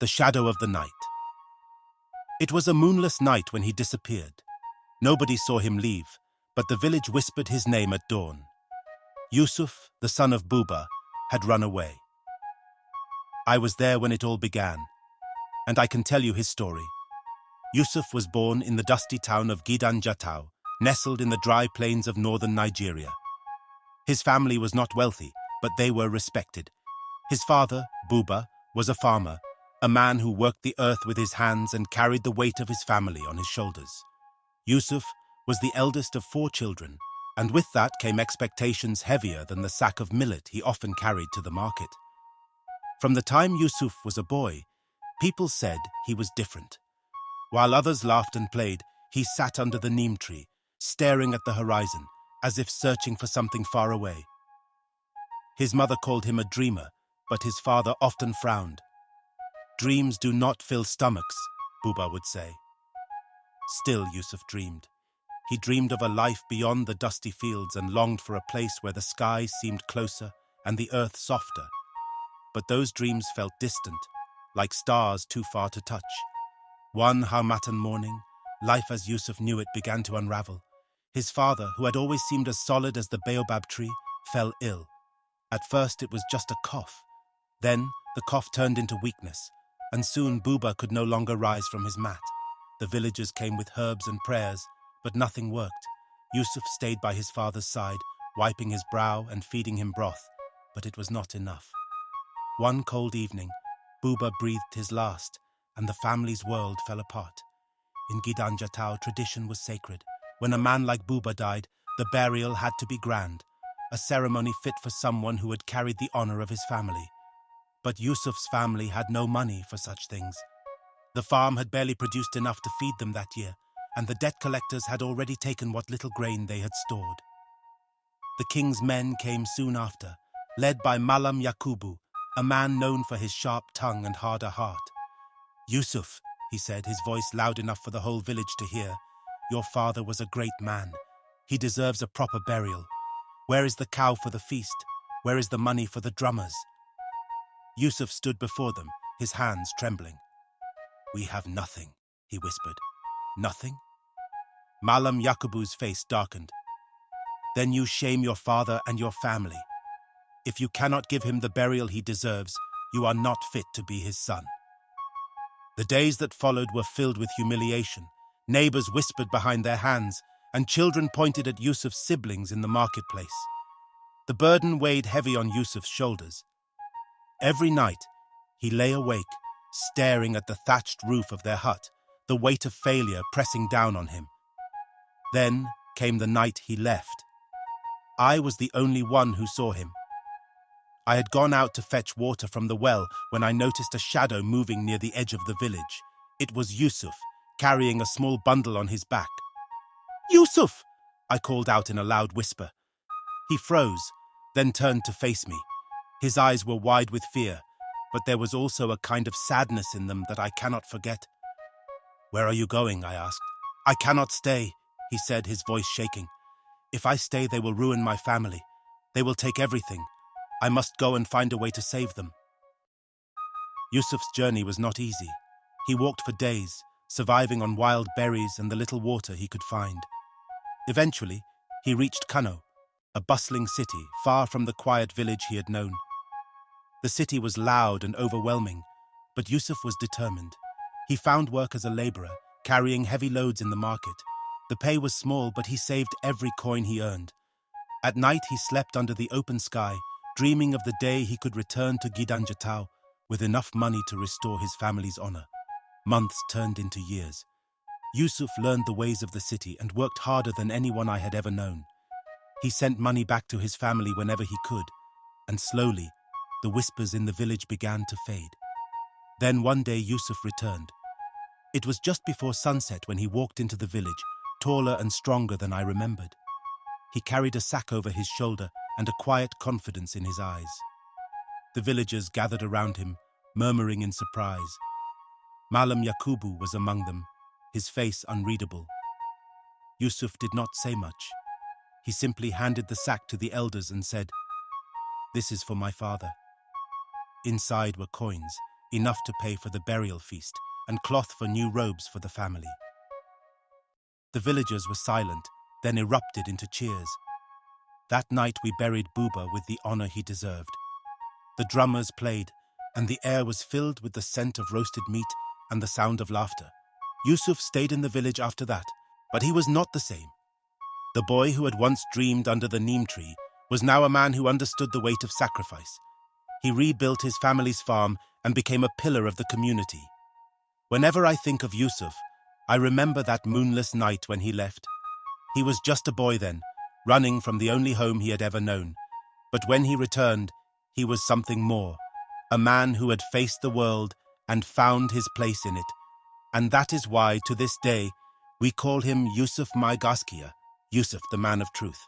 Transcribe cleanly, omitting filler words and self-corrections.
The Shadow of the Night. It was a moonless night when he disappeared. Nobody saw him leave, but the village whispered his name at dawn. Yusuf, the son of Buba, had run away. I was there when it all began, and I can tell you his story. Yusuf was born in the dusty town of Gidan Jatau, nestled in the dry plains of northern Nigeria. His family was not wealthy, but they were respected. His father, Buba, was a farmer, a man who worked the earth with his hands and carried the weight of his family on his shoulders. Yusuf was the eldest of 4 children, and with that came expectations heavier than the sack of millet he often carried to the market. From the time Yusuf was a boy, people said he was different. While others laughed and played, he sat under the neem tree, staring at the horizon, as if searching for something far away. His mother called him a dreamer, but his father often frowned. "Dreams do not fill stomachs," Buba would say. Still, Yusuf dreamed. He dreamed of a life beyond the dusty fields and longed for a place where the sky seemed closer and the earth softer. But those dreams felt distant, like stars too far to touch. One Harmattan morning, life as Yusuf knew it began to unravel. His father, who had always seemed as solid as the baobab tree, fell ill. At first it was just a cough. Then the cough turned into weakness, and soon Buba could no longer rise from his mat. The villagers came with herbs and prayers, but nothing worked. Yusuf stayed by his father's side, wiping his brow and feeding him broth, but it was not enough. One cold evening, Buba breathed his last, and the family's world fell apart. In Gidan Jatau, tradition was sacred. When a man like Buba died, the burial had to be grand, a ceremony fit for someone who had carried the honor of his family. But Yusuf's family had no money for such things. The farm had barely produced enough to feed them that year, and the debt collectors had already taken what little grain they had stored. The king's men came soon after, led by Malam Yakubu, a man known for his sharp tongue and harder heart. "Yusuf," he said, his voice loud enough for the whole village to hear, "your father was a great man. He deserves a proper burial. Where is the cow for the feast? Where is the money for the drummers?" Yusuf stood before them, his hands trembling. "We have nothing," he whispered. "Nothing?" Malam Yakubu's face darkened. "Then you shame your father and your family. If you cannot give him the burial he deserves, you are not fit to be his son." The days that followed were filled with humiliation. Neighbors whispered behind their hands, and children pointed at Yusuf's siblings in the marketplace. The burden weighed heavy on Yusuf's shoulders. Every night, he lay awake, staring at the thatched roof of their hut, the weight of failure pressing down on him. Then came the night he left. I was the only one who saw him. I had gone out to fetch water from the well when I noticed a shadow moving near the edge of the village. It was Yusuf, carrying a small bundle on his back. "Yusuf!" I called out in a loud whisper. He froze, then turned to face me. His eyes were wide with fear, but there was also a kind of sadness in them that I cannot forget. "Where are you going?" I asked. "I cannot stay," he said, his voice shaking. "If I stay, they will ruin my family. They will take everything. I must go and find a way to save them." Yusuf's journey was not easy. He walked for days, surviving on wild berries and the little water he could find. Eventually, he reached Kano, a bustling city far from the quiet village he had known. The city was loud and overwhelming, but Yusuf was determined. He found work as a laborer, carrying heavy loads in the market. The pay was small, but he saved every coin he earned. At night, he slept under the open sky, dreaming of the day he could return to Gidan Jatau with enough money to restore his family's honor. Months turned into years. Yusuf learned the ways of the city and worked harder than anyone I had ever known. He sent money back to his family whenever he could, and slowly, the whispers in the village began to fade. Then one day Yusuf returned. It was just before sunset when he walked into the village, taller and stronger than I remembered. He carried a sack over his shoulder and a quiet confidence in his eyes. The villagers gathered around him, murmuring in surprise. Malam Yakubu was among them, his face unreadable. Yusuf did not say much. He simply handed the sack to the elders and said, "This is for my father." Inside were coins, enough to pay for the burial feast and cloth for new robes for the family. The villagers were silent, then erupted into cheers. That night we buried Buba with the honor he deserved. The drummers played, and the air was filled with the scent of roasted meat and the sound of laughter. Yusuf stayed in the village after that, but he was not the same. The boy who had once dreamed under the neem tree was now a man who understood the weight of sacrifice. He rebuilt his family's farm and became a pillar of the community. Whenever I think of Yusuf, I remember that moonless night when he left. He was just a boy then, running from the only home he had ever known. But when he returned, he was something more, a man who had faced the world and found his place in it. And that is why, to this day, we call him Yusuf my Gaskia, Yusuf the man of truth.